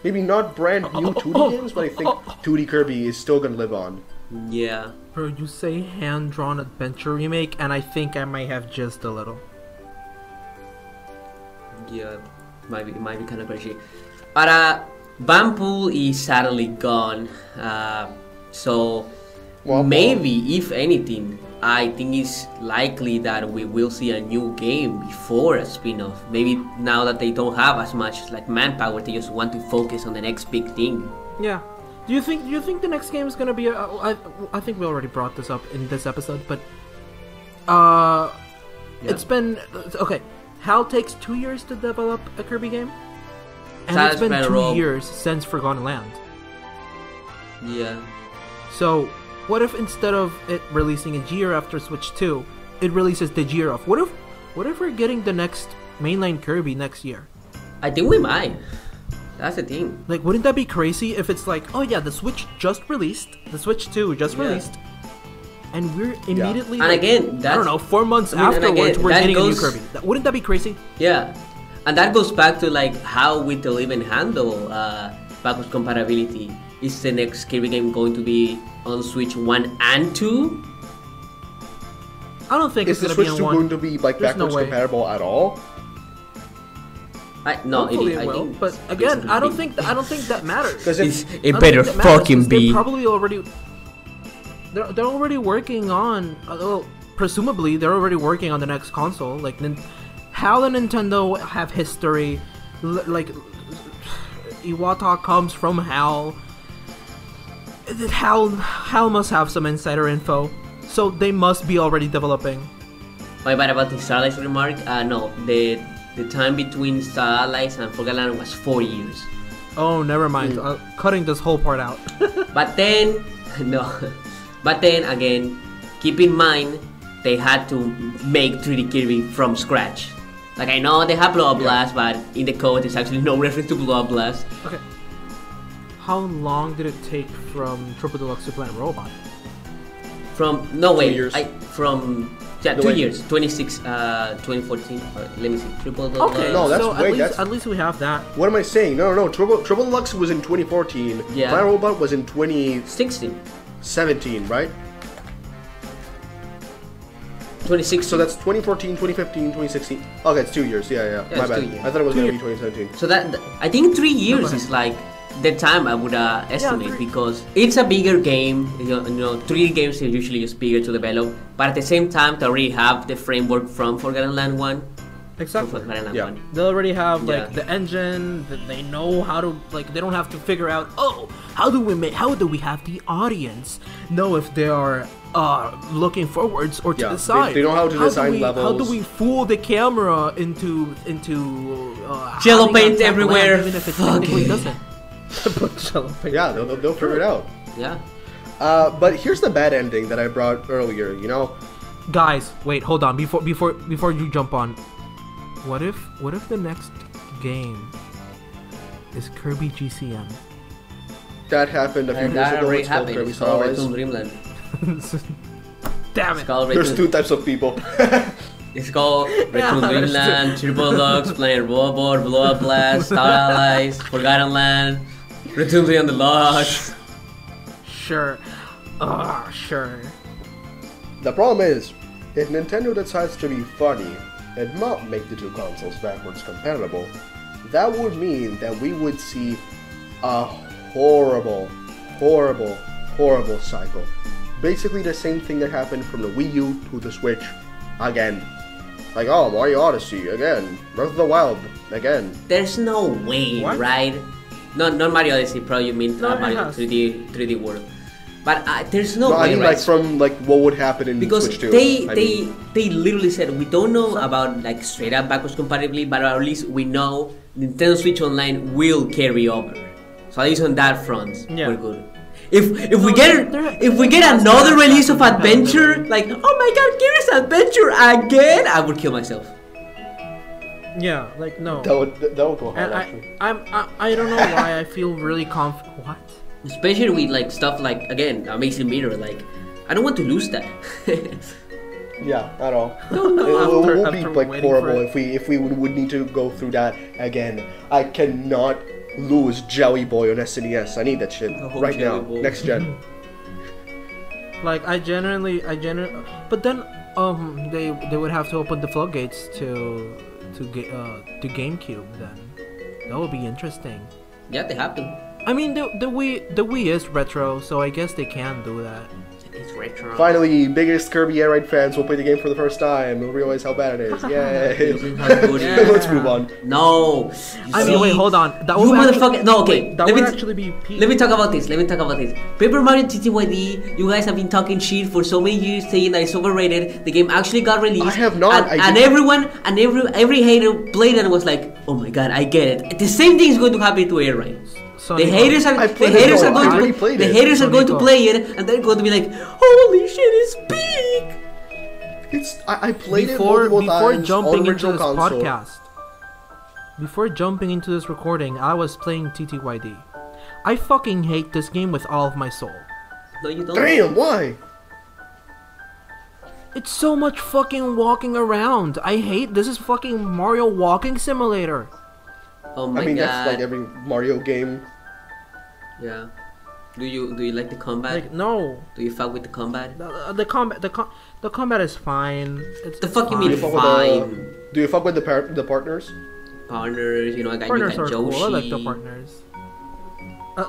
B: Maybe not brand new 2D games, but I think 2D Kirby is still gonna live on.
A: Yeah.
C: Bro, you say hand-drawn adventure remake, and I think I might have just a little.
A: Yeah, might be kind of crazy. But Bampool is sadly gone. So maybe, if anything, I think it's likely that we will see a new game before a spin-off. Maybe now that they don't have as much like manpower, they just want to focus on the next big thing.
C: Yeah. Do you think the next game is gonna be? I think we already brought this up in this episode, but it's been okay. HAL takes 2 years to develop a Kirby game, and it's been 2 years since Forgotten Land.
A: Yeah.
C: So, what if instead of it releasing a year after Switch 2, it releases the year off? What if we're getting the next mainline Kirby next year?
A: I think we might. That's the thing.
C: Like, wouldn't that be crazy if it's like, oh yeah, the Switch just released, the Switch 2 just released, and we're immediately,
A: and again,
C: I don't know, 4 months afterwards, we're getting a new Kirby. Wouldn't that be crazy?
A: Yeah, and that goes back to like how we will even handle backwards compatibility. Is the next Kirby game going to be on Switch 1 and 2?
C: I don't think it's going to be on 1.
B: Is the Switch 2 going to be like backwards compatible at all?
A: No,
C: hopefully it will. But again, I don't think that matters.
A: It better fucking be.
C: They're already working on. Well, presumably they're already working on the next console. Like HAL and Nintendo have history. Like Iwata comes from HAL. HAL must have some insider info, so they must be already developing.
A: My bad about the Starlight's remark. No, the time between Starlight and Forgotten Land was 4 years.
C: Oh, never mind. Cutting this whole part out.
A: But then, But then again, keep in mind they had to make 3D Kirby from scratch. Like I know they have Blood Blast, but in the code there's actually no reference to Blood Blast.
C: Okay. How long did it take from Triple Deluxe to Planet Robot?
A: From 2
B: years.
A: 2 years. 2014. Let me see. Triple Deluxe.
C: Okay,
B: no, that's
C: so
B: way.
C: At least we have that.
B: What am I saying? No. Triple Deluxe was in 2014.
A: Yeah.
B: Planet Robot was in 2017,
A: 16.
B: right?
A: 2016.
B: So that's 2014, 2015, 2016. Okay, it's 2 years. Yeah. My bad. I thought it was going to be 2017.
A: So that I think 3 years is like the time I would estimate because it's a bigger game. You know, 3D games are usually just bigger to develop, but at the same time they already have the framework from Forgotten Land 1.
C: Exactly.
B: Yeah.
C: They already have like the engine. They know how to They don't have to figure out. Oh, how do we have the audience know if they are looking forwards or to the side?
B: They know how to design levels.
C: How do we fool the camera into
A: Jello paint everywhere?
C: Even if it technically doesn't. Put Jello paint.
B: Yeah, they'll figure it out.
A: Yeah.
B: But here's the bad ending that I brought earlier. You know,
C: guys, wait, hold on. Before you jump on, what if the next game is Kirby GCM?
B: That happened a few years ago. It's called Kirby Starlight.
A: Dreamland.
C: Damn
A: It's
C: it.
A: called
B: There's
A: Return.
B: two types of people.
A: It's called Return to
C: there's
A: Dreamland, Triple Lux, Planet Robot, Blow Up Blast, Star Allies, Forgotten Land, Return Beyond the Lost.
C: Sure. Sure.
B: The problem is, if Nintendo decides to be funny and not make the two consoles backwards compatible, that would mean that we would see a horrible cycle. Basically the same thing that happened from the Wii U to the Switch again. Like, oh, Mario Odyssey again, Breath of the Wild again.
A: There's no way,
C: What?
A: right? No, not Mario Odyssey, probably you mean
C: No, it
A: Mario
C: has.
A: 3D World. But there's no
B: No, I
A: way,
B: mean
A: right?
B: like from like what would happen in
A: Because
B: Switch 2.
A: they literally said we don't know about like straight up backwards compatibility, but at least we know Nintendo Switch Online will carry over. So at least on that front,
C: Yeah.
A: we're good. If we get
C: has
A: another
C: to have
A: release of
C: backwards
A: Adventure,
C: compatibility.
A: like oh my god, Kirby's Adventure again, I would kill myself.
C: Yeah, like no.
B: that would go hard
C: And
B: actually.
C: I don't know why I feel really confident. What?
A: Especially with like stuff like again Amazing Mirror, like I don't want to lose that.
B: Yeah, at all. It
C: After-
B: would be
C: after
B: like
C: waiting
B: horrible
C: for
B: if we would need to go through that again. I cannot lose Jelly Boy on SNES. I need that shit
A: Oh,
B: right now.
A: Jelly Boy.
B: Next gen.
C: Like I genuinely, but then they would have to open the floodgates to GameCube. Then that would be interesting.
A: Yeah, they have to.
C: I mean the Wii is retro, so I guess they can do that.
A: It's retro.
B: Finally, biggest Kirby Air Raid fans will play the game for the first time. We'll realize how bad it is. Yay! Let's move on.
A: No.
C: I mean, wait, hold on. That
A: You
C: would
A: motherfucker. No, okay.
C: wait, that
A: Let
C: would
A: me
C: actually be peak.
A: Let me talk about this. Paper Mario TTYD, you guys have been talking shit for so many years saying that it's overrated. The game actually got released.
B: I have not.
A: And everyone, and every hater played it and was like, oh my god, I get it. The same thing is going to happen to Air Raid.
C: Sonico.
A: The haters are
B: I
A: the
B: played it,
A: haters
B: though.
A: are going
B: I already
A: to
B: played
A: the
B: it.
A: haters are going to
C: Sonico.
A: play it and they're going to be like, holy shit, it's peak.
B: It's I played
C: before
B: it multiple
C: before
B: times
C: jumping
B: on
C: into
B: original
C: this
B: console.
C: podcast. Before jumping into this recording, I was playing TTYD. I fucking hate this game with all of my soul.
A: No, you don't.
B: Damn, why?
C: It's so much fucking walking around. I hate this is fucking Mario Walking Simulator.
A: Oh my
B: I mean,
A: god.
B: that's like every Mario game.
A: Yeah. Do you like the combat?
C: Like no,
A: Do you fuck with the combat?
C: the combat is fine. It's
A: The fuck you
C: fine.
A: mean
B: fuck with
A: fine?
B: Do you fuck with the partners?
A: Partners, you know, I got
C: Partners
A: you
C: are
A: got Joshi.
C: cool. I like the partners.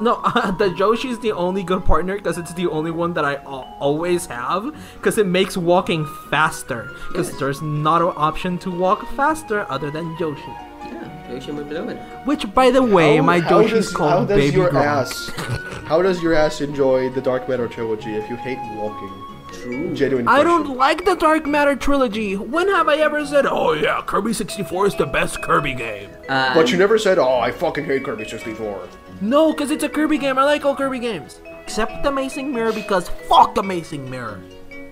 C: No, the Joshi is the only good partner because it's the only one that I always have because it makes walking faster because
A: Yes.
C: there's not an option to walk faster other than Joshi.
A: Yeah, Joshi my beloved.
C: Which, by the way, my Joshi's called Baby Gronk.
B: How does your ass enjoy the Dark Matter trilogy if you hate walking?
A: True.
B: Genuine
C: I
B: question.
C: don't like the Dark Matter trilogy. When have I ever said, "Oh yeah, Kirby 64 is the best Kirby game"?
B: But you never said, "Oh, I fucking hate Kirby 64."
C: No, because it's a Kirby game. I like all Kirby games. Except Amazing Mirror because fuck Amazing Mirror.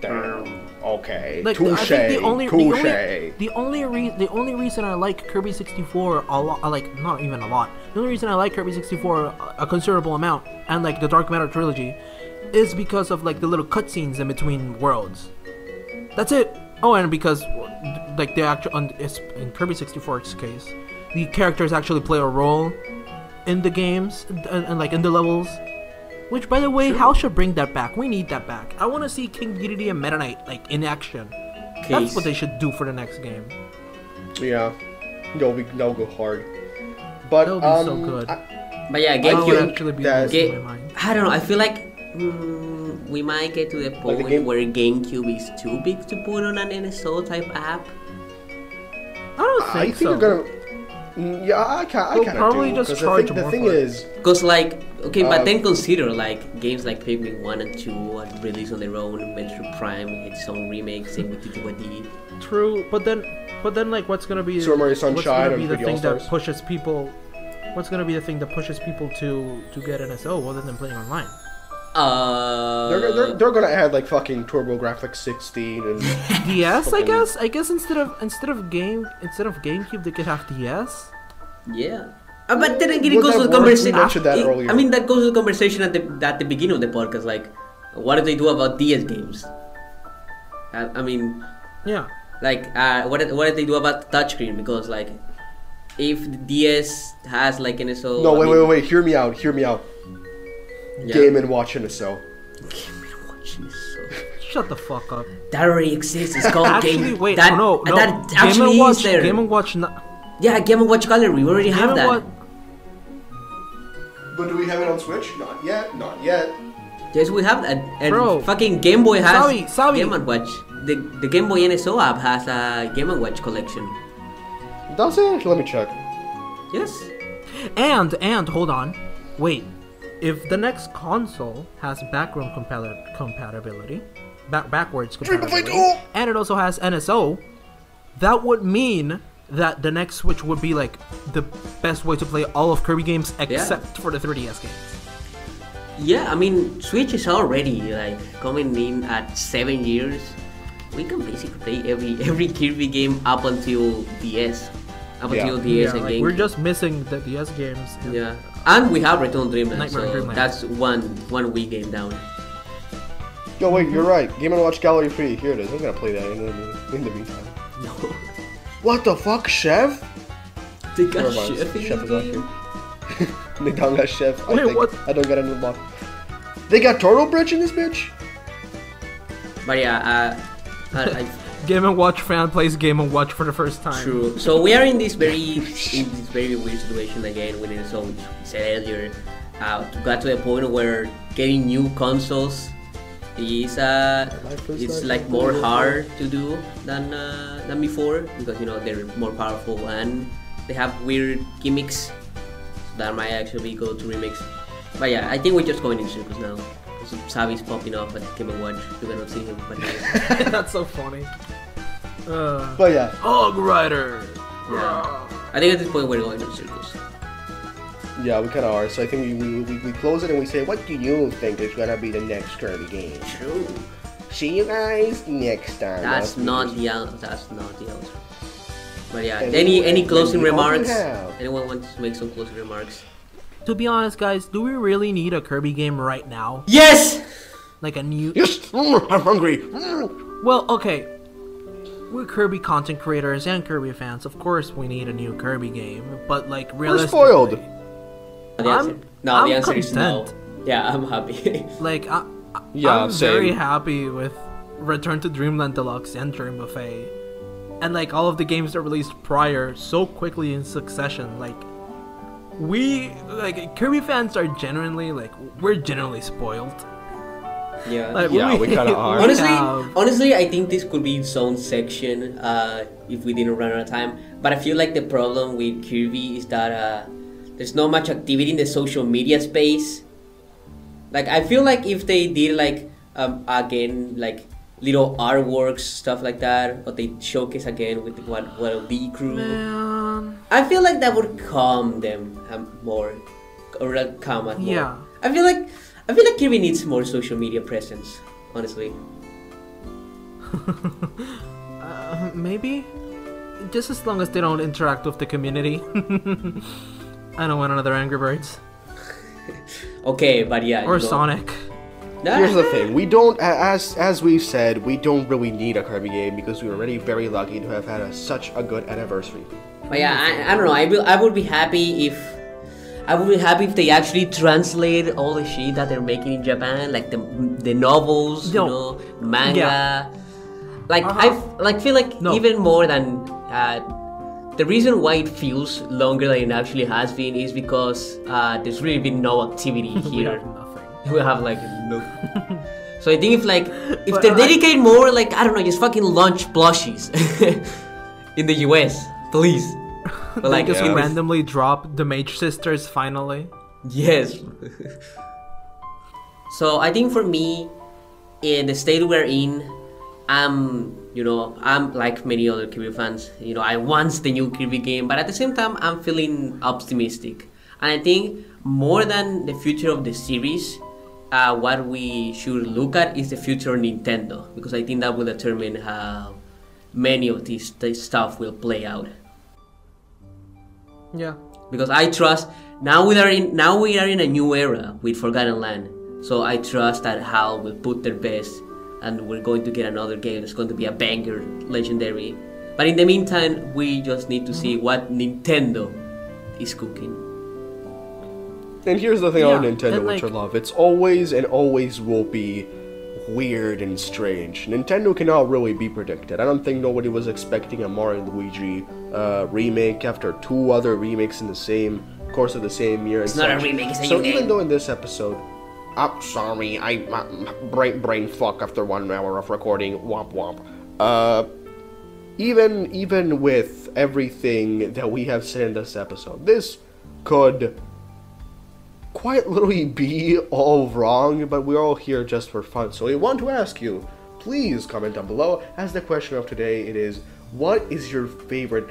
B: Damn. Okay.
C: Like,
B: Touche.
C: I think
B: Touche.
C: the only reason I like Kirby 64 a lot, like not even a lot. The only reason I like Kirby 64 a considerable amount and like the Dark Matter trilogy is because of like the little cutscenes in between worlds. That's it. Oh, and because like the actual in Kirby 64's case, the characters actually play a role in the games and like in the levels. Which, by the way,
B: Sure.
C: Hal should bring that back. We need that back. I want to see King Dedede and Meta Knight like in action. That's
A: Case.
C: what they should do for the next game.
B: Yeah. That'll go hard. But
C: That would be so good.
A: But yeah,
C: That would
A: GameCube.
C: actually be
B: that's-
C: the in my mind.
A: I don't know. I feel like we might get to the point
B: game-
A: where GameCube is too big to put on an NSO type app.
C: I don't
B: I
C: think
B: think
C: so.
B: they're gonna. Yeah, I kind
C: They'll
B: of
C: probably
B: do.
C: just
B: 'cause
C: charge
B: the
C: more
B: thing
C: for it.
B: is,
A: Cause like okay, but
B: Um,
A: then consider like games like Pikmin 1 and 2 are released on their own. Metro Prime its own remake, same with TTYD.
C: True, but then like what's gonna be
B: Super Mario
C: what's
B: Sunshine
C: gonna be
B: and
C: the
B: 3D
C: thing that
B: All-Stars.
C: pushes people? What's gonna be the thing that pushes people to get NSO other than playing online?
B: they're gonna add like fucking TurboGrafx 16 and
C: DS, I
B: Fucking-
C: guess. I guess instead of GameCube, they could have DS.
A: Yeah. But then again, it
B: Would
A: goes
B: that
A: to the
B: work?
A: conversation.
B: We mentioned that earlier.
A: I mean, that goes to the conversation at the beginning of the podcast. Like, what do they do about DS games? I mean,
C: Yeah.
A: like, what did they do about the touchscreen? Because like, if the DS has like NSO.
B: No,
A: I mean,
B: wait. Hear me out.
A: yeah.
B: Game and Watch NSO.
A: Game and Watch NSO.
C: Shut the fuck up.
A: That already exists. It's called
C: Actually,
A: Game.
C: wait,
A: that,
C: no.
A: That
C: Game
A: actually
C: and Watch,
A: is there.
C: Game and Watch.
A: Yeah, Game and Watch Gallery. We already have that.
B: But do we have it on Switch? Not yet.
A: Yes, we have that. And
C: Bro.
A: fucking Game Boy has
C: Savi.
A: Game and Watch. The Game Boy NSO app has a Game and Watch collection.
B: Does it? Let me check.
A: Yes.
C: And hold on, wait. If the next console has backroom compatibility, backwards compatibility, and it also has NSO, that would mean that the next Switch would be like the best way to play all of Kirby games except for the 3DS games.
A: Yeah, I mean, Switch is already like coming in at 7 years. We can basically play every Kirby game up until DS. Until DS and
C: like,
A: GameCube.
C: we're just missing the DS games.
A: Yeah, and we have Return Dreamland,
C: Nightmare
A: so
C: Dreamland.
A: that's one Wii game down.
B: Yo, wait, you're right. Game and Watch Gallery free. Here it is. I'm gonna play that in the meantime.
A: No,
B: What the fuck, Chef?
A: they got
B: Never mind,
A: Chef in
B: Chef
A: the
B: is not
A: game.
B: here. They don't got Chef. I
C: Wait,
B: think.
C: what?
B: I don't get a new mod. They got Turtle Bridge in this bitch?
A: But yeah, I
C: Game and Watch fan plays Game and Watch for the first time.
A: true. So we are in this very weird situation again with it. So we said earlier, got to a point where getting new consoles is it's like more hard to do than before, because you know they're more powerful and they have weird gimmicks that might actually go to remakes. But yeah, I think we're just going in circles now. Savi's popping up at Game and Watch. You cannot see him, but
C: That's so funny.
B: But yeah.
C: Hog Rider.
A: yeah. I think at this point we're going in circles.
B: Yeah, we kind of are. So I think we close it and we say, what do you think is gonna be the next Kirby game?
A: True.
B: See you guys next time.
A: That's not the answer. That's not the answer. But yeah,
B: And
A: any closing
B: we hope you
A: remarks?
B: have.
A: Anyone wants to make some closing remarks?
C: To be honest, guys, do we really need a Kirby game right now?
A: Yes.
C: Like a new...
B: Yes! I'm hungry!
C: Well, okay. We're Kirby content creators and Kirby fans. Of course we need a new Kirby game. But like,
B: We're
C: realistically...
B: spoiled!
A: The answer,
C: I'm
A: the answer is
C: content.
A: no. Yeah, I'm happy.
C: Like,
B: Yeah,
C: I'm very
B: same.
C: happy with Return to Dreamland Deluxe and Dream Buffet. And like, all of the games that released prior so quickly in succession. Like, Kirby fans are genuinely, like, we're genuinely spoiled.
A: Yeah.
C: Like,
B: Yeah, we kinda are.
A: Honestly, I think this could be its own section if we didn't run out of time. But I feel like the problem with Kirby is that there's not much activity in the social media space. Like, I feel like if they did like again like little artworks, stuff like that, or they showcase again with one of the crew,
C: Man.
A: I feel like that would calm them more, or calm us more.
C: Yeah.
A: I feel like Kirby needs more social media presence, honestly.
C: Maybe? Just as long as they don't interact with the community. I don't want another Angry Birds.
A: Okay, but yeah.
C: Or
A: you know.
C: Sonic.
B: Here's the thing, we don't, as we've said, we don't really need a Kirby game because we're already very lucky to have had such a good anniversary.
A: But yeah, I don't know. I would be happy if they actually translate all the shit that they're making in Japan, like the novels, you know, manga.
C: Yeah.
A: Like I feel like even more than the reason why it feels longer than it actually has been is because there's really been no activity here. We have like nothing. So I think if they dedicate more, like, I don't know, just fucking launch plushies in the US, please. But like,
C: just randomly drop the Mage Sisters finally.
A: Yes. So I think for me, in the state we're in, I'm like many other Kirby fans. You know, I want the new Kirby game, but at the same time, I'm feeling optimistic. And I think more than the future of the series, what we should look at is the future of Nintendo, because I think that will determine how many of this stuff will play out.
C: Yeah.
A: Because I trust now we are in a new era with Forgotten Land, so I trust that HAL will put their best and we're going to get another game that's going to be a banger, legendary. But in the meantime, we just need to see what Nintendo is cooking.
B: And here's the thing on
C: Yeah,
B: Nintendo,
C: and,
B: which I
C: like-
B: love. It's always and always will be weird and strange. Nintendo cannot really be predicted. I don't think nobody was expecting a Mario and Luigi remake after 2 other remakes in the same course of the same year.
A: It's not a remake, it's a
B: So
A: new
B: even
A: game.
B: though in this episode, I'm sorry, my brain fuck after 1 hour of recording, womp womp. Even with everything that we have said in this episode, this could quite literally be all wrong, but we're all here just for fun. So we want to ask you, please comment down below. As the question of today, it is, what is your favorite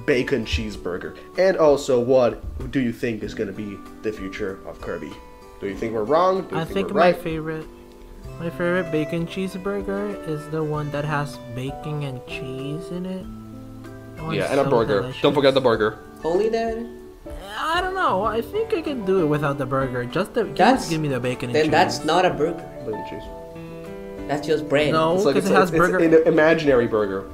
B: bacon cheeseburger? And also, what do you think is going to be the future of Kirby? Do you think we're wrong? Do you
C: I think
B: we're
C: my
B: right?
C: favorite bacon cheeseburger is the one that has bacon and cheese in it. That one's
B: Yeah, and a
C: so
B: burger.
C: delicious.
B: Don't forget the burger.
A: Only that?
C: I don't know. I think I can do it without the burger.
A: That's-
C: give me the bacon and
A: Then
C: cheese.
A: that's not a burger.
B: Bacon cheese.
A: That's just bread.
C: No,
B: It's like
C: because it has burger.
B: it's an imaginary burger.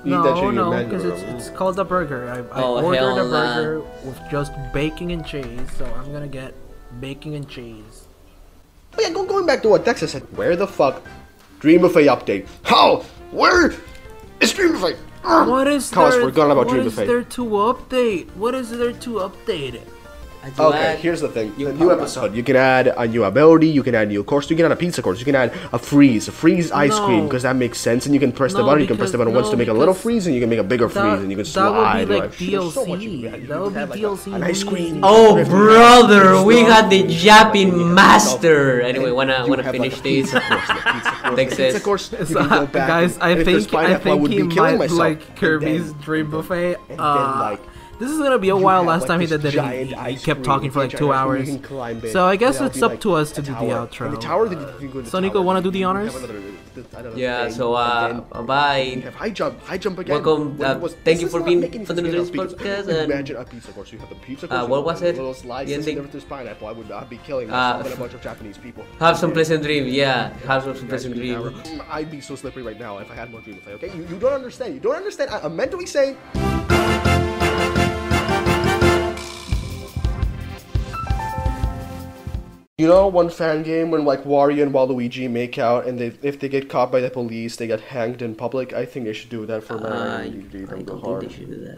B: You eat that shit,
C: No,
B: you
C: no,
B: imagine
C: because
B: burger.
C: it's called a burger. I
A: Oh,
C: ordered
A: hell
C: a
A: nah.
C: burger with just bacon and cheese, so I'm gonna get bacon and cheese.
B: But yeah, going back to what DExus said, where the fuck? Dream Buffet update. How? Where is Dream Buffet?
C: What is
B: Cause
C: there?
B: we're gone about
C: what
B: Dream
C: is
B: Buffet.
C: there to update? What is there to update?
B: Okay, here's the thing.
A: You
B: The new
A: power
B: episode, you can add a new ability, you can add new course, you can add a pizza course, you can add a freeze ice
C: No.
B: cream, because that makes sense, and you can press the
C: No,
B: button, you can press the button
C: because-
B: once
C: no,
B: to make a little
C: because
B: freeze, and you can make a bigger freeze, and you can
C: that would
B: slide.
C: be like
B: There's so much you
C: DLC.
B: can add. You
C: That
B: can
C: would be
B: have, like,
C: DLC.
B: an ice cream.
A: Oh,
B: There's
A: brother, we
B: stuff.
A: got the Japping
B: You have
A: master.
B: stuff.
A: Anyway,
B: And
A: wanna
B: you have,
A: finish
B: like, a
A: this?
B: pizza course, the pizza course,
A: Thanks,
B: the pizza
A: sis.
B: course, you
C: So,
B: can go back
C: guys,
B: and
C: I
B: if there's
C: think
B: pineapple, I would
C: he
B: be killing
C: might
B: myself.
C: like
B: And
C: Kirby's
B: then-
C: Dream Buffet.
B: and then, like,
C: This is gonna be a
B: you
C: while.
B: have,
C: Last
B: like,
C: time he
B: this
C: did that,
B: giant
C: he
B: ice
C: kept
B: cream,
C: talking for like
B: giant
C: 2
B: ice cream,
C: hours.
B: you can climb it,
C: So I guess
B: and that'll
C: it's
B: be,
C: up
B: like,
C: to us to
B: a
C: do the
B: tower.
C: outro.
B: And the tower, then you can go to the
C: Sonico,
B: tower,
C: wanna
B: and
C: do the
B: you
C: honors?
B: have another
A: Yeah,
B: thing,
A: so,
B: and then
A: bye.
B: you have high jump again.
A: Welcome,
B: What was-
A: thank
B: this
A: you
B: is
A: for
B: not
A: being
B: making
A: for the
B: sense.
A: News
B: Because
A: podcast. And
B: imagine a pizza course. You have the pizza course.
A: what was it?
B: Little slices.
A: The
B: And
A: ending?
B: if there's pineapple, I'd be killing myself and a bunch of Japanese people.
A: have some pleasant dreams. Yeah, have some
B: Ice
A: pleasant
B: cream tower.
A: dreams.
B: I'd be so slippery right now if I had more dream buffet. Okay, you don't understand. You don't understand. I'm mentally saying. You know, one fan game when like Wario and Waluigi make out, and if they get caught by the police, they get hanged in public. I think they should do that for Mario
A: I
B: and Luigi.
A: don't
B: Don't go
A: think
B: hard.
A: they should do that.